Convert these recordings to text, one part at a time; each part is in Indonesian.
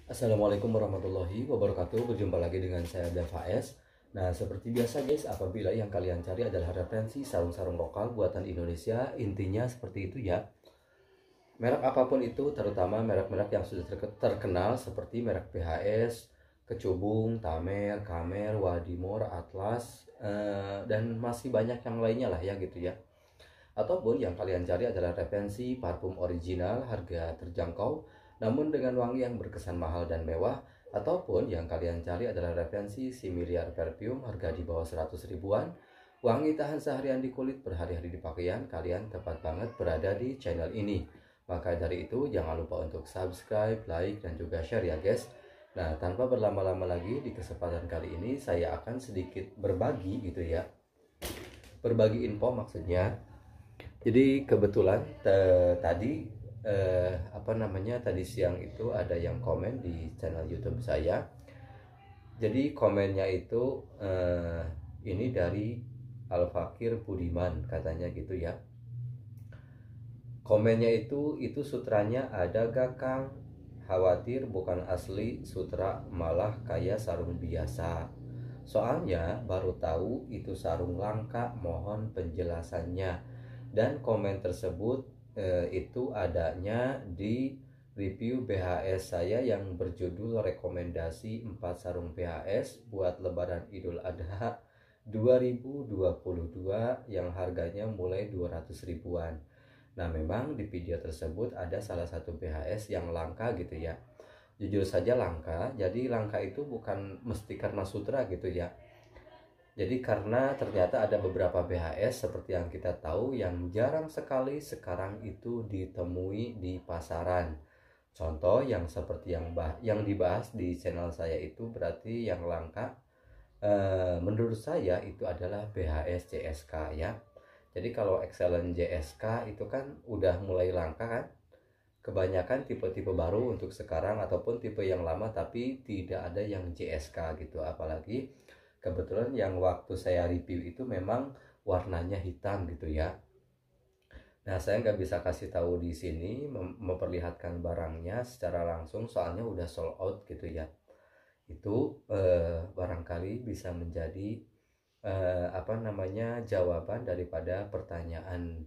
Assalamualaikum warahmatullahi wabarakatuh. Berjumpa lagi dengan saya Dava S. Nah, seperti biasa guys, apabila yang kalian cari adalah referensi sarung-sarung lokal buatan Indonesia, intinya seperti itu ya. Merek apapun itu, terutama merek-merek yang sudah terkenal seperti merek PHS, Kecubung, Tamer, Kamer, Wadimor, Atlas, dan masih banyak yang lainnya lah ya gitu ya. Ataupun yang kalian cari adalah referensi parfum original, harga terjangkau, namun dengan wangi yang berkesan mahal dan mewah. Ataupun yang kalian cari adalah referensi si miliar perfume, harga di bawah 100 ribuan, wangi tahan seharian di kulit, berhari-hari di pakaian. Kalian tepat banget berada di channel ini. Maka dari itu jangan lupa untuk subscribe, like, dan juga share ya guys. Nah, tanpa berlama-lama lagi, di kesempatan kali ini saya akan sedikit berbagi gitu ya. Berbagi info maksudnya. Jadi kebetulan tadi tadi siang itu ada yang komen di channel YouTube saya. Jadi komennya itu ini dari Al Fakir Budiman katanya gitu ya. Komennya itu sutranya ada gak Kang? Khawatir bukan asli sutra malah kayak sarung biasa. Soalnya baru tahu itu sarung langka, mohon penjelasannya. Dan komen tersebut itu adanya di review BHS saya yang berjudul rekomendasi 4 sarung BHS buat Lebaran Idul Adha 2022 yang harganya mulai 200 ribuan. Nah, memang di video tersebut ada salah satu BHS yang langka gitu ya. Jujur saja langka, jadi langka itu bukan mesti karena sutra gitu ya. Jadi karena ternyata ada beberapa BHS seperti yang kita tahu yang jarang sekali sekarang itu ditemui di pasaran. Contoh yang seperti yang dibahas di channel saya itu berarti yang langka menurut saya itu adalah BHS JSK ya. Jadi kalau Excellent JSK itu kan udah mulai langka kan. Kebanyakan tipe-tipe baru untuk sekarang ataupun tipe yang lama tapi tidak ada yang JSK gitu. Apalagi kebetulan yang waktu saya review itu memang warnanya hitam gitu ya. Nah, saya nggak bisa kasih tahu di sini memperlihatkan barangnya secara langsung soalnya udah sold out gitu ya. Itu barangkali bisa menjadi jawaban daripada pertanyaan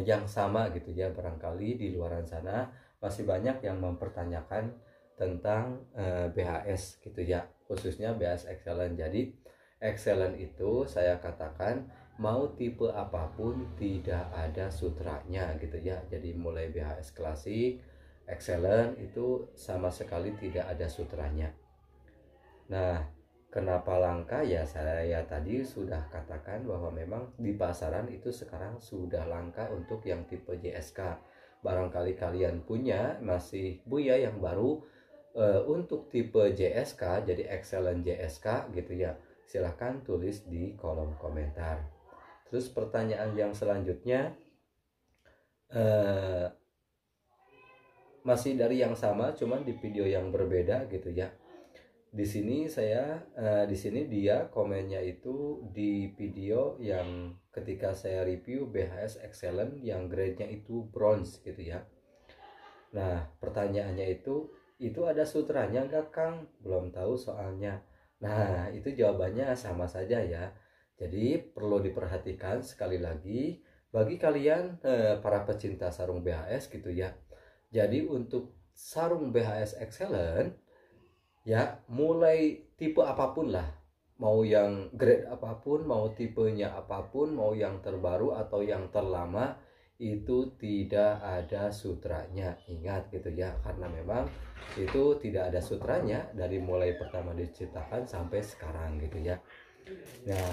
yang sama gitu ya. Barangkali di luaran sana masih banyak yang mempertanyakan tentang BHS gitu ya, khususnya BHS Excellent. Jadi Excellent itu saya katakan mau tipe apapun tidak ada sutranya gitu ya. Jadi mulai BHS klasik, Excellent itu sama sekali tidak ada sutranya. Nah, kenapa langka ya, saya tadi sudah katakan bahwa memang di pasaran itu sekarang sudah langka untuk yang tipe JSK. Barangkali kalian punya masih Buya yang baru untuk tipe JSK, jadi Excellent JSK gitu ya. Silahkan tulis di kolom komentar. Terus pertanyaan yang selanjutnya eh, masih dari yang sama, cuman di video yang berbeda gitu ya. Di sini dia komennya itu di video yang ketika saya review BHS Excellent yang grade-nya itu bronze gitu ya. Nah, pertanyaannya itu ada sutranya enggak Kang? Belum tahu soalnya. Nah, itu jawabannya sama saja ya. Jadi perlu diperhatikan sekali lagi bagi kalian para pecinta sarung BHS gitu ya. Jadi untuk sarung BHS Excellent ya, mulai tipe apapun lah, mau yang grade apapun, mau tipenya apapun, mau yang terbaru atau yang terlama, itu tidak ada sutranya. Ingat gitu ya, karena memang itu tidak ada sutranya dari mulai pertama diciptakan sampai sekarang gitu ya. Nah,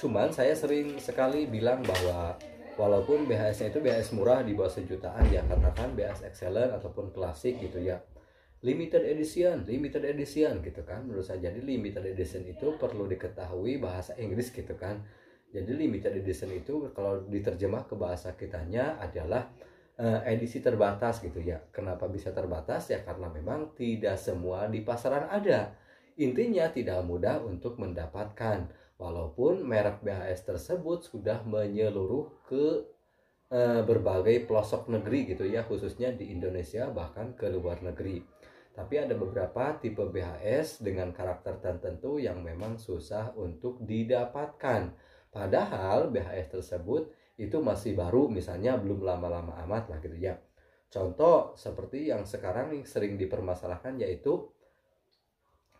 cuman saya sering sekali bilang bahwa walaupun BHS-nya itu BHS murah di bawah sejutaan ya, katakan BHS Excellent ataupun klasik gitu ya, limited edition gitu kan. Menurut saya jadi limited edition itu perlu diketahui bahasa Inggris gitu kan. Jadi limited edition itu kalau diterjemah ke bahasa kitanya adalah edisi terbatas gitu ya. Kenapa bisa terbatas ya, karena memang tidak semua di pasaran ada. Intinya tidak mudah untuk mendapatkan walaupun merek BHS tersebut sudah menyeluruh ke berbagai pelosok negeri gitu ya, khususnya di Indonesia bahkan ke luar negeri. Tapi ada beberapa tipe BHS dengan karakter tertentu yang memang susah untuk didapatkan. Padahal BHS tersebut itu masih baru, misalnya belum lama-lama amat lah gitu ya. Contoh seperti yang sekarang sering dipermasalahkan yaitu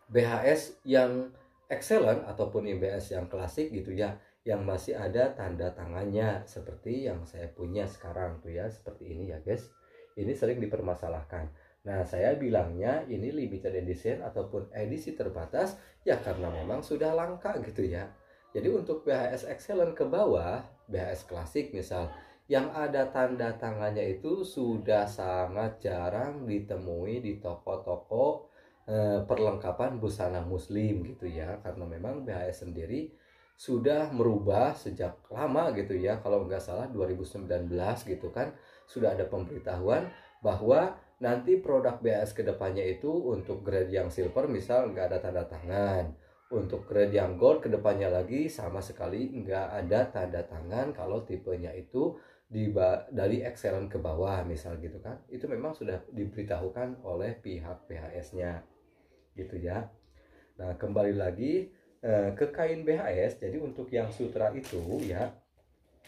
BHS yang excellent ataupun BHS yang klasik gitu ya, yang masih ada tanda tangannya seperti yang saya punya sekarang tuh ya, seperti ini ya guys. Ini sering dipermasalahkan. Nah, saya bilangnya ini limited edition ataupun edisi terbatas ya karena memang sudah langka gitu ya. Jadi untuk BHS excellent ke bawah, BHS klasik misal, yang ada tanda tangannya itu sudah sangat jarang ditemui di toko-toko perlengkapan busana muslim gitu ya, karena memang BHS sendiri sudah merubah sejak lama gitu ya, kalau nggak salah 2019 gitu kan sudah ada pemberitahuan bahwa nanti produk BHS kedepannya itu untuk grade yang silver misal nggak ada tanda tangan, untuk grade yang gold kedepannya lagi sama sekali nggak ada tanda tangan kalau tipenya itu dari excellent ke bawah misal gitu kan, itu memang sudah diberitahukan oleh pihak BHS-nya gitu ya. Nah, kembali lagi ke kain BHS. Jadi untuk yang sutra itu ya,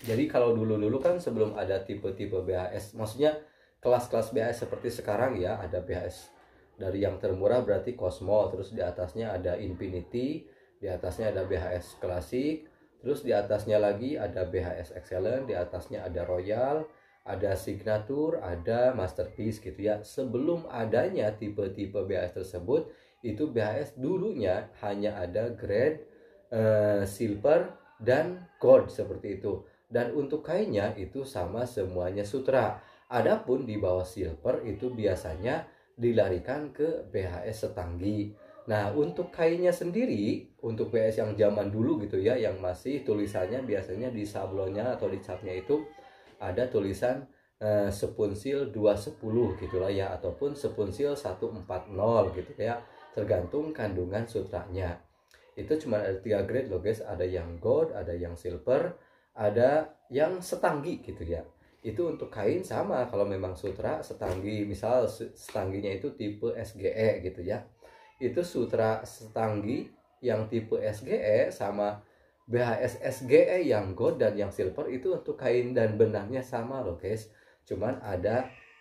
jadi kalau dulu kan sebelum ada tipe-tipe BHS, maksudnya kelas-kelas BHS seperti sekarang ya, ada BHS dari yang termurah berarti Cosmo, terus di atasnya ada Infinity, di atasnya ada BHS klasik, terus di atasnya lagi ada BHS Excellent, di atasnya ada Royal, ada Signature, ada Masterpiece gitu ya. Sebelum adanya tipe-tipe BHS tersebut, itu BHS dulunya hanya ada grade silver dan gold seperti itu. Dan untuk kainnya itu sama semuanya sutra. Adapun di bawah silver itu biasanya dilarikan ke BHS setanggi. Nah, untuk kainnya sendiri, untuk BHS yang zaman dulu gitu ya, yang masih tulisannya biasanya di sablonnya atau di capnya itu ada tulisan sepunsil 210 gitulah ya, ataupun sepunsil 140 gitu ya, tergantung kandungan sutranya. Itu cuma ada 3 grade loh guys, ada yang gold, ada yang silver, ada yang setanggi gitu ya. Itu untuk kain sama, kalau memang sutra setanggi, misal setangginya itu tipe SGE gitu ya, itu sutra setanggi yang tipe SGE sama BHS SGE yang gold dan yang silver itu untuk kain dan benangnya sama loh guys. Cuman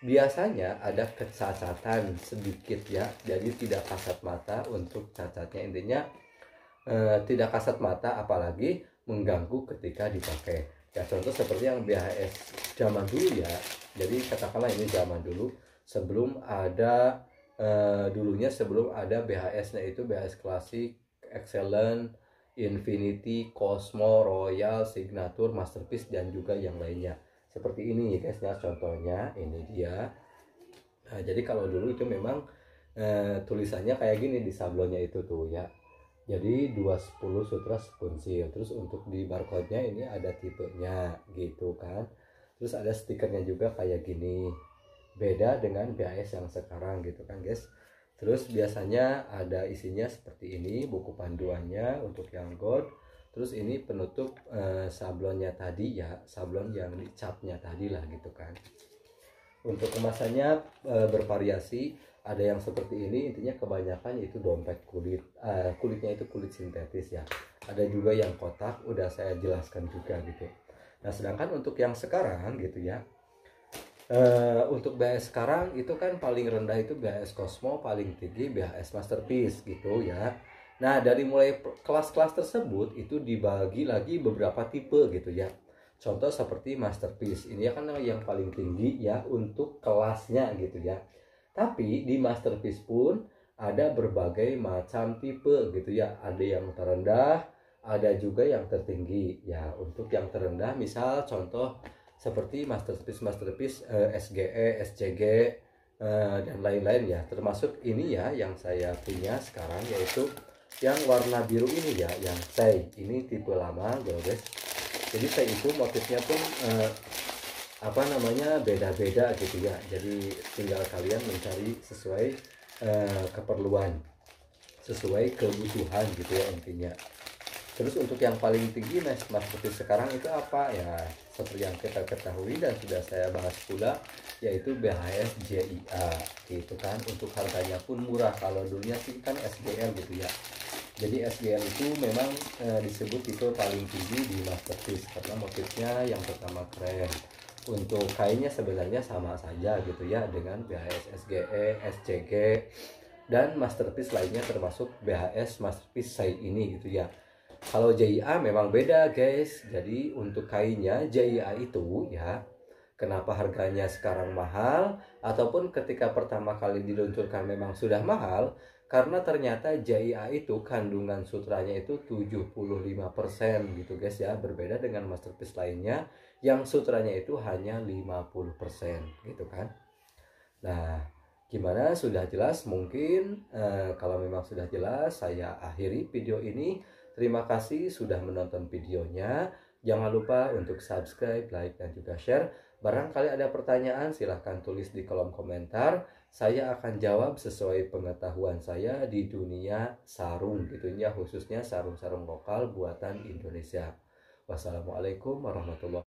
biasanya ada kecacatan sedikit ya, jadi tidak kasat mata untuk cacatnya. Intinya tidak kasat mata apalagi mengganggu ketika dipakai ya. Contoh seperti yang BHS zaman dulu ya, jadi katakanlah ini zaman dulu sebelum ada sebelum ada BHS-nya itu BHS klasik, Excellent, Infinity, Cosmo, Royal, Signature, Masterpiece, dan juga yang lainnya. Seperti ini guys ya, contohnya ini dia. Nah, jadi kalau dulu itu memang tulisannya kayak gini di sablonnya itu tuh ya. Jadi 210 sutra sepunsil. Terus untuk di barcode-nya ini ada tipenya gitu kan. Terus ada stikernya juga kayak gini. Beda dengan BHS yang sekarang gitu kan guys. Terus biasanya ada isinya seperti ini, buku panduannya untuk yang gold. Terus ini penutup sablonnya tadi ya, sablon yang dicapnya tadi lah gitu kan. Untuk kemasannya bervariasi, ada yang seperti ini, intinya kebanyakan itu dompet kulit, kulitnya itu kulit sintetis ya. Ada juga yang kotak, udah saya jelaskan juga gitu. Nah, sedangkan untuk yang sekarang gitu ya, untuk BHS sekarang itu kan paling rendah itu BHS Cosmo, paling tinggi BHS Masterpiece gitu ya. Nah, dari mulai kelas-kelas tersebut itu dibagi lagi beberapa tipe gitu ya. Contoh seperti Masterpiece, ini kan yang paling tinggi ya untuk kelasnya gitu ya. Tapi di Masterpiece pun ada berbagai macam tipe gitu ya. Ada yang terendah, ada juga yang tertinggi. Ya, untuk yang terendah misal contoh seperti Masterpiece SGE, SCG dan lain-lain ya. Termasuk ini ya yang saya punya sekarang, yaitu yang warna biru ini ya, yang Sei. Ini tipe lama guys. Jadi Sei itu motifnya pun beda-beda gitu ya. Jadi tinggal kalian mencari sesuai keperluan, sesuai kebutuhan gitu ya intinya. Terus untuk yang paling tinggi masterpiece sekarang itu apa ya, seperti yang kita ketahui dan sudah saya bahas pula, yaitu BHS JIA gitu kan. Untuk harganya pun murah, kalau dulunya sih kan SGL gitu ya. Jadi SGL itu memang disebut tipe paling tinggi di masterpiece karena motifnya yang pertama keren. Untuk kainnya sebenarnya sama saja gitu ya dengan BHS SGE, SCG dan masterpiece lainnya termasuk BHS masterpiece saya ini gitu ya. Kalau JIA memang beda guys. Jadi untuk kainnya JIA itu ya, kenapa harganya sekarang mahal ataupun ketika pertama kali diluncurkan memang sudah mahal, karena ternyata JIA itu kandungan sutranya itu 75% gitu guys ya. Berbeda dengan masterpiece lainnya yang sutranya itu hanya 50% gitu kan. Nah, gimana, sudah jelas mungkin? Kalau memang sudah jelas, saya akhiri video ini. Terima kasih sudah menonton videonya. Jangan lupa untuk subscribe, like, dan juga share. Barangkali ada pertanyaan, silahkan tulis di kolom komentar. Saya akan jawab sesuai pengetahuan saya di dunia sarung gitu ya, khususnya sarung-sarung lokal buatan Indonesia. Wassalamualaikum warahmatullahi wabarakatuh.